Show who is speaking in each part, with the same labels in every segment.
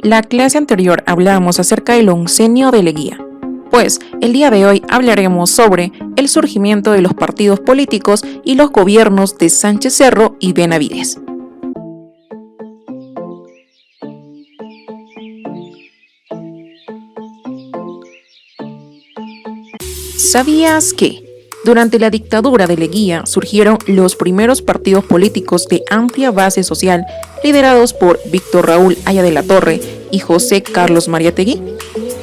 Speaker 1: La clase anterior hablamos acerca del oncenio de Leguía, pues el día de hoy hablaremos sobre el surgimiento de los partidos políticos y los gobiernos de Sánchez Cerro y Benavides. ¿Sabías que durante la dictadura de Leguía surgieron los primeros partidos políticos de amplia base social liderados por Víctor Raúl Haya de la Torre y José Carlos Mariátegui?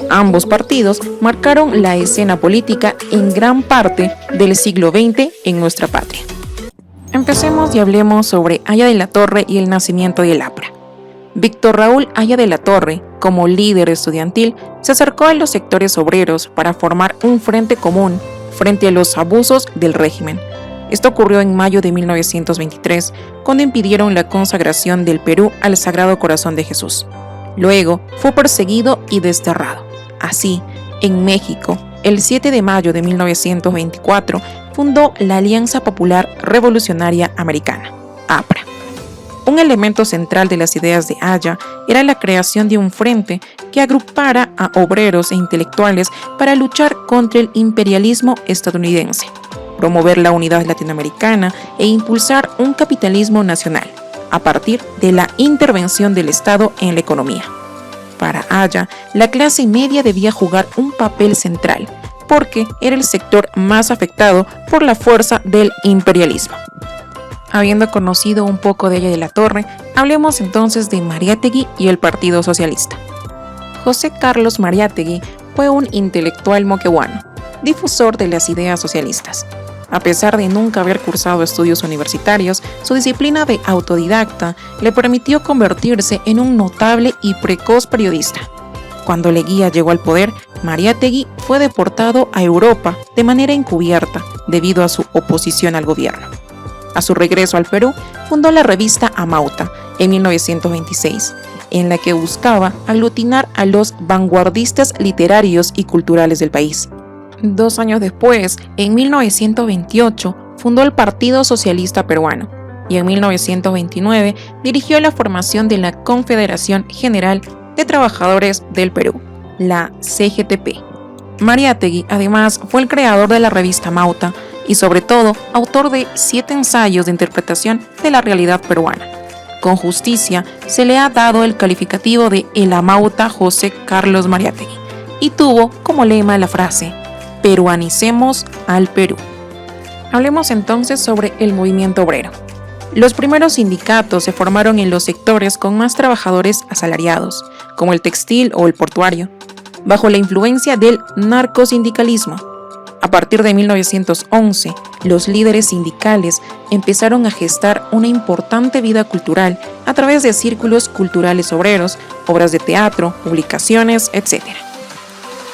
Speaker 1: Ambos partidos marcaron la escena política en gran parte del siglo XX en nuestra patria. Empecemos y hablemos sobre Haya de la Torre y el nacimiento del APRA. Víctor Raúl Haya de la Torre, como líder estudiantil, se acercó a los sectores obreros para formar un frente común frente a los abusos del régimen. Esto ocurrió en mayo de 1923, cuando impidieron la consagración del Perú al Sagrado Corazón de Jesús. Luego fue perseguido y desterrado. Así, en México, el 7 de mayo de 1924, fundó la Alianza Popular Revolucionaria Americana, APRA. Un elemento central de las ideas de Haya era la creación de un frente que agrupara a obreros e intelectuales para luchar contra el imperialismo estadounidense, promover la unidad latinoamericana e impulsar un capitalismo nacional, a partir de la intervención del Estado en la economía. Para Haya, la clase media debía jugar un papel central, porque era el sector más afectado por la fuerza del imperialismo. Habiendo conocido un poco de Haya de la Torre, hablemos entonces de Mariátegui y el Partido Socialista. José Carlos Mariátegui fue un intelectual moqueguano, difusor de las ideas socialistas. A pesar de nunca haber cursado estudios universitarios, su disciplina de autodidacta le permitió convertirse en un notable y precoz periodista. Cuando Leguía llegó al poder, Mariátegui fue deportado a Europa de manera encubierta debido a su oposición al gobierno. A su regreso al Perú, fundó la revista Amauta en 1926, en la que buscaba aglutinar a los vanguardistas literarios y culturales del país. 2 años después, en 1928, fundó el Partido Socialista Peruano y en 1929 dirigió la formación de la Confederación General de Trabajadores del Perú, la CGTP. Mariátegui, además, fue el creador de la revista Amauta y, sobre todo, autor de 7 ensayos de interpretación de la realidad peruana. Con justicia, se le ha dado el calificativo de el Amauta José Carlos Mariátegui y tuvo como lema la frase «Peruanicemos al Perú». Hablemos entonces sobre el movimiento obrero. Los primeros sindicatos se formaron en los sectores con más trabajadores asalariados, como el textil o el portuario, bajo la influencia del narcosindicalismo. A partir de 1911, los líderes sindicales empezaron a gestar una importante vida cultural a través de círculos culturales obreros, obras de teatro, publicaciones, etc.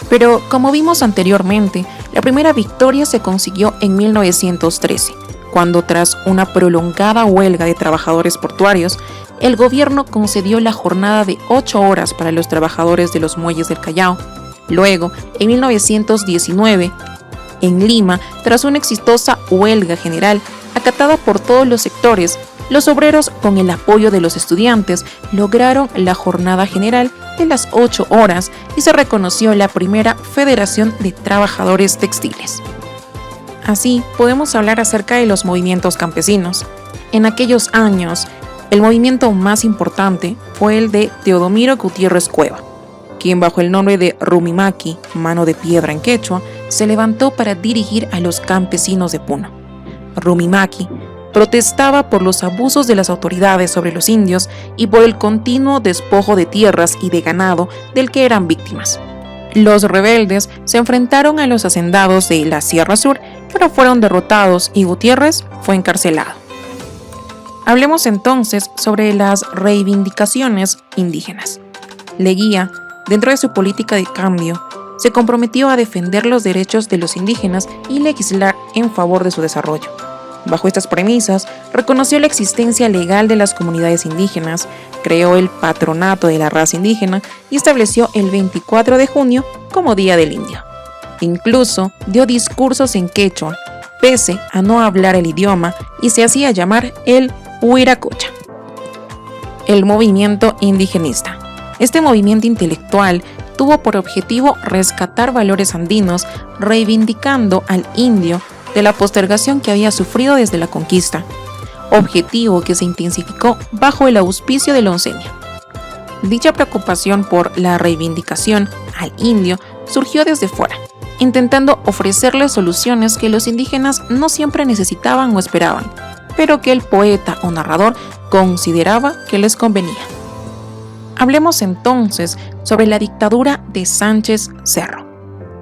Speaker 1: Pero, como vimos anteriormente, la primera victoria se consiguió en 1913, cuando tras una prolongada huelga de trabajadores portuarios, el gobierno concedió la jornada de 8 horas para los trabajadores de los muelles del Callao. Luego, en 1919, en Lima, tras una exitosa huelga general acatada por todos los sectores, los obreros, con el apoyo de los estudiantes, lograron la jornada general de las 8 horas y se reconoció la primera Federación de Trabajadores Textiles. Así, podemos hablar acerca de los movimientos campesinos. En aquellos años, el movimiento más importante fue el de Teodomiro Gutiérrez Cueva, quien bajo el nombre de Rumimaki, mano de piedra en quechua, se levantó para dirigir a los campesinos de Puno. Rumimaki protestaba por los abusos de las autoridades sobre los indios y por el continuo despojo de tierras y de ganado del que eran víctimas. Los rebeldes se enfrentaron a los hacendados de la Sierra Sur, pero fueron derrotados y Gutiérrez fue encarcelado. Hablemos entonces sobre las reivindicaciones indígenas. Leguía, dentro de su política de cambio, se comprometió a defender los derechos de los indígenas y legislar en favor de su desarrollo. Bajo estas premisas, reconoció la existencia legal de las comunidades indígenas, creó el Patronato de la Raza Indígena y estableció el 24 de junio como Día del Indio. Incluso dio discursos en quechua, pese a no hablar el idioma, y se hacía llamar el Huiracocha. El movimiento indigenista. Este movimiento intelectual tuvo por objetivo rescatar valores andinos, reivindicando al indio de la postergación que había sufrido desde la conquista, objetivo que se intensificó bajo el auspicio del oncenio. Dicha preocupación por la reivindicación al indio surgió desde fuera, intentando ofrecerle soluciones que los indígenas no siempre necesitaban o esperaban, pero que el poeta o narrador consideraba que les convenía. Hablemos entonces sobre la dictadura de Sánchez Cerro.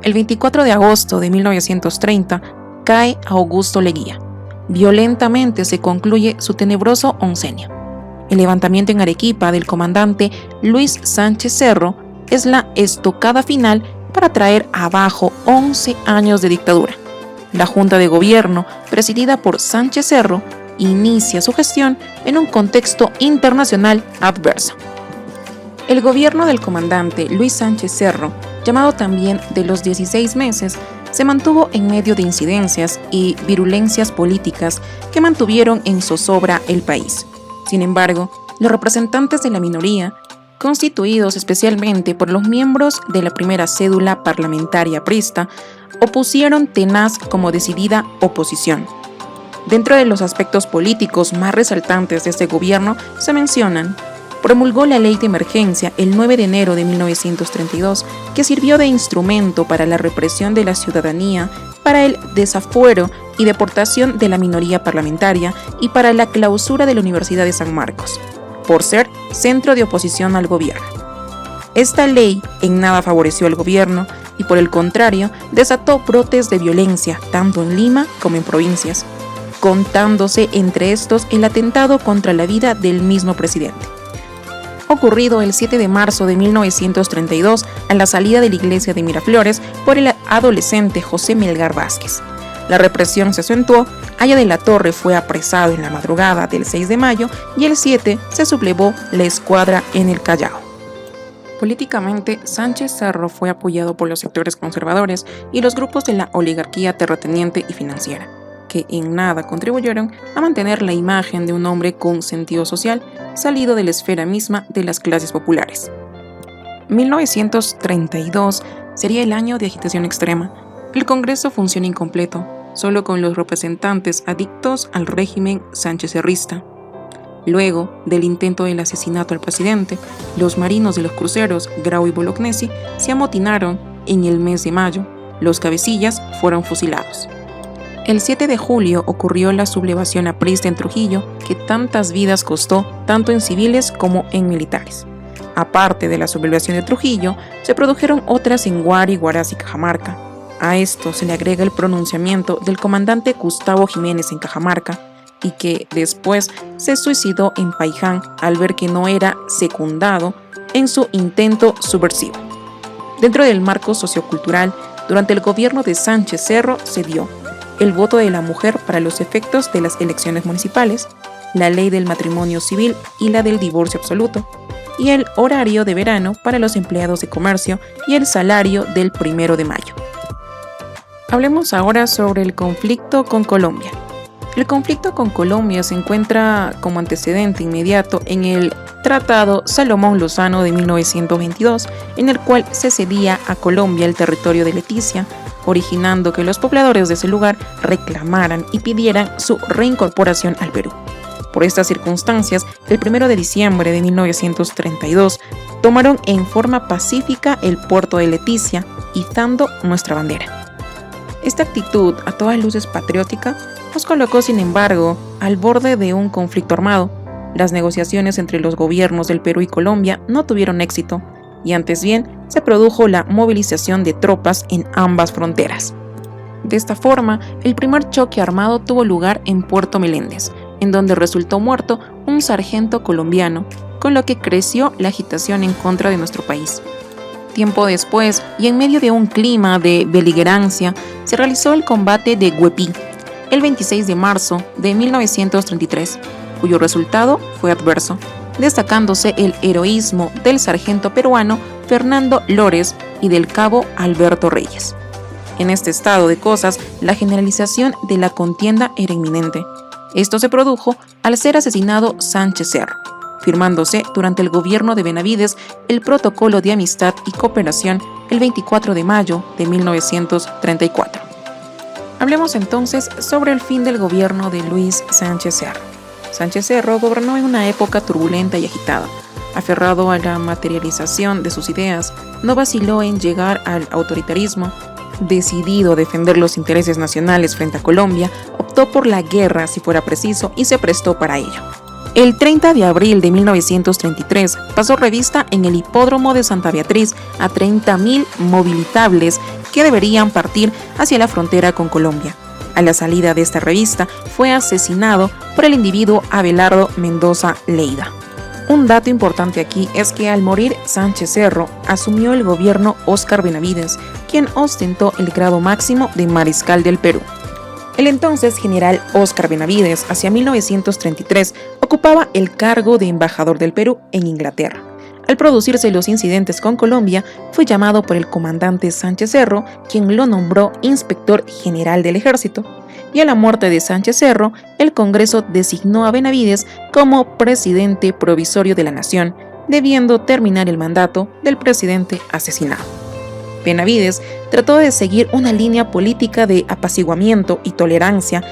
Speaker 1: El 24 de agosto de 1930 cae Augusto Leguía. Violentamente se concluye su tenebroso oncenio. El levantamiento en Arequipa del comandante Luis Sánchez Cerro es la estocada final para traer abajo 11 años de dictadura. La Junta de Gobierno, presidida por Sánchez Cerro, inicia su gestión en un contexto internacional adverso. El gobierno del comandante Luis Sánchez Cerro, llamado también de los 16 meses, se mantuvo en medio de incidencias y virulencias políticas que mantuvieron en zozobra el país. Sin embargo, los representantes de la minoría, constituidos especialmente por los miembros de la primera cédula parlamentaria aprista, opusieron tenaz como decidida oposición. Dentro de los aspectos políticos más resaltantes de este gobierno se mencionan: promulgó la Ley de Emergencia el 9 de enero de 1932, que sirvió de instrumento para la represión de la ciudadanía, para el desafuero y deportación de la minoría parlamentaria y para la clausura de la Universidad de San Marcos, por ser centro de oposición al gobierno. Esta ley en nada favoreció al gobierno y, por el contrario, desató brotes de violencia tanto en Lima como en provincias, contándose entre estos el atentado contra la vida del mismo presidente, ocurrido el 7 de marzo de 1932 a la salida de la iglesia de Miraflores por el adolescente José Melgar Vázquez. La represión se acentuó, Aya de la Torre fue apresado en la madrugada del 6 de mayo y el 7 se sublevó la escuadra en el Callao. Políticamente, Sánchez Cerro fue apoyado por los sectores conservadores y los grupos de la oligarquía terrateniente y financiera, que en nada contribuyeron a mantener la imagen de un hombre con sentido social salido de la esfera misma de las clases populares. 1932 sería el año de agitación extrema. El Congreso funciona incompleto, solo con los representantes adictos al régimen sánchez-cerrista. Luego del intento del asesinato al presidente, los marinos de los cruceros Grau y Bolognesi se amotinaron en el mes de mayo. Los cabecillas fueron fusilados. El 7 de julio ocurrió la sublevación aprista en Trujillo, que tantas vidas costó, tanto en civiles como en militares. Aparte de la sublevación de Trujillo, se produjeron otras en Guari, Huaraz y Cajamarca. A esto se le agrega el pronunciamiento del comandante Gustavo Jiménez en Cajamarca, y que después se suicidó en Paiján al ver que no era secundado en su intento subversivo. Dentro del marco sociocultural, durante el gobierno de Sánchez Cerro se dio el voto de la mujer para los efectos de las elecciones municipales, la ley del matrimonio civil y la del divorcio absoluto, y el horario de verano para los empleados de comercio y el salario del 1 de mayo. Hablemos ahora sobre el conflicto con Colombia. El conflicto con Colombia se encuentra como antecedente inmediato en el Tratado Salomón-Lozano de 1922, en el cual se cedía a Colombia el territorio de Leticia, originando que los pobladores de ese lugar reclamaran y pidieran su reincorporación al Perú. Por estas circunstancias, el 1 de diciembre de 1932, tomaron en forma pacífica el puerto de Leticia, izando nuestra bandera. Esta actitud, a todas luces patriótica, nos colocó, sin embargo, al borde de un conflicto armado. Las negociaciones entre los gobiernos del Perú y Colombia no tuvieron éxito, y antes bien se produjo la movilización de tropas en ambas fronteras. De esta forma, el primer choque armado tuvo lugar en Puerto Meléndez, en donde resultó muerto un sargento colombiano, con lo que creció la agitación en contra de nuestro país. Tiempo después, y en medio de un clima de beligerancia, se realizó el combate de Huepí, el 26 de marzo de 1933, cuyo resultado fue adverso, destacándose el heroísmo del sargento peruano Fernando Lores y del cabo Alberto Reyes. En este estado de cosas, la generalización de la contienda era inminente. Esto se produjo al ser asesinado Sánchez Cerro, firmándose durante el gobierno de Benavides el Protocolo de Amistad y Cooperación el 24 de mayo de 1934. Hablemos entonces sobre el fin del gobierno de Luis Sánchez Cerro. Sánchez Cerro gobernó en una época turbulenta y agitada. Aferrado a la materialización de sus ideas, no vaciló en llegar al autoritarismo. Decidido a defender los intereses nacionales frente a Colombia, optó por la guerra si fuera preciso y se prestó para ello. El 30 de abril de 1933 pasó revista en el hipódromo de Santa Beatriz a 30.000 movilitables que deberían partir hacia la frontera con Colombia. A la salida de esta revista fue asesinado por el individuo Abelardo Mendoza Leyda. Un dato importante aquí es que al morir Sánchez Cerro asumió el gobierno Óscar Benavides, quien ostentó el grado máximo de mariscal del Perú. El entonces general Óscar Benavides, hacia 1933, ocupaba el cargo de embajador del Perú en Inglaterra. Al producirse los incidentes con Colombia, fue llamado por el comandante Sánchez Cerro, quien lo nombró inspector general del ejército. Y a la muerte de Sánchez Cerro, el Congreso designó a Benavides como presidente provisorio de la nación, debiendo terminar el mandato del presidente asesinado. Benavides trató de seguir una línea política de apaciguamiento y tolerancia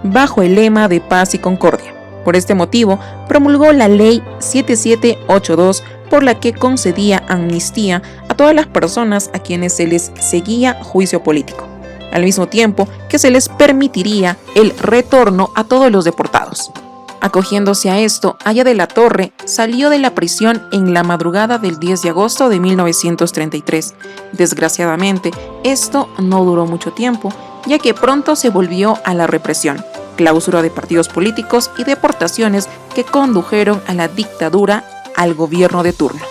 Speaker 1: bajo el lema de paz y concordia. Por este motivo, promulgó la Ley 7782, por la que concedía amnistía a todas las personas a quienes se les seguía juicio político, al mismo tiempo que se les permitiría el retorno a todos los deportados. Acogiéndose a esto, Haya de la Torre salió de la prisión en la madrugada del 10 de agosto de 1933. Desgraciadamente, esto no duró mucho tiempo, ya que pronto se volvió a la represión, clausura de partidos políticos y deportaciones que condujeron a la dictadura al gobierno de turno.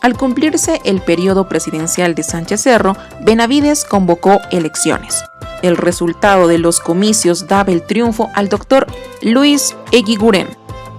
Speaker 1: Al cumplirse el periodo presidencial de Sánchez Cerro, Benavides convocó elecciones. El resultado de los comicios daba el triunfo al doctor Luis Eguiguren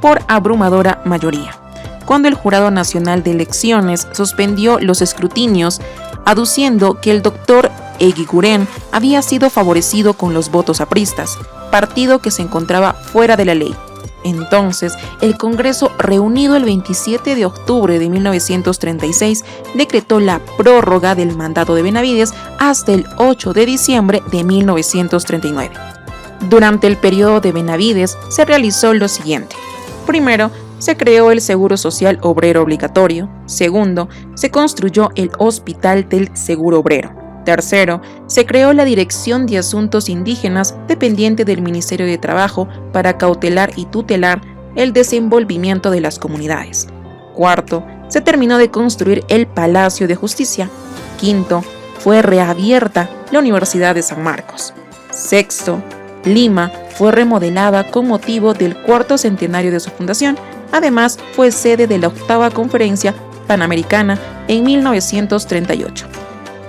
Speaker 1: por abrumadora mayoría. Cuando el Jurado Nacional de Elecciones suspendió los escrutinios, aduciendo que el doctor Eguiguren había sido favorecido con los votos apristas, partido que se encontraba fuera de la ley. Entonces, el Congreso, reunido el 27 de octubre de 1936, decretó la prórroga del mandato de Benavides hasta el 8 de diciembre de 1939. Durante el periodo de Benavides se realizó lo siguiente. Primero, se creó el Seguro Social Obrero Obligatorio. Segundo, se construyó el Hospital del Seguro Obrero. Tercero, se creó la Dirección de Asuntos Indígenas dependiente del Ministerio de Trabajo para cautelar y tutelar el desenvolvimiento de las comunidades. Cuarto, se terminó de construir el Palacio de Justicia. Quinto, fue reabierta la Universidad de San Marcos. Sexto, Lima fue remodelada con motivo del cuarto centenario de su fundación. Además, fue sede de la 8ª Conferencia Panamericana en 1938.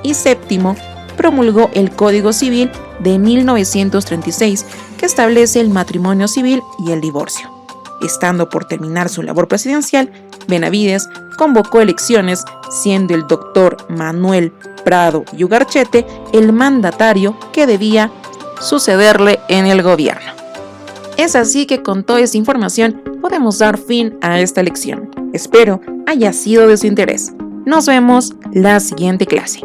Speaker 1: Y séptimo, promulgó el Código Civil de 1936, que establece el matrimonio civil y el divorcio. Estando por terminar su labor presidencial, Benavides convocó elecciones, siendo el doctor Manuel Prado y Ugarchete el mandatario que debía sucederle en el gobierno. Es así que con toda esta información podemos dar fin a esta lección. Espero haya sido de su interés. Nos vemos la siguiente clase.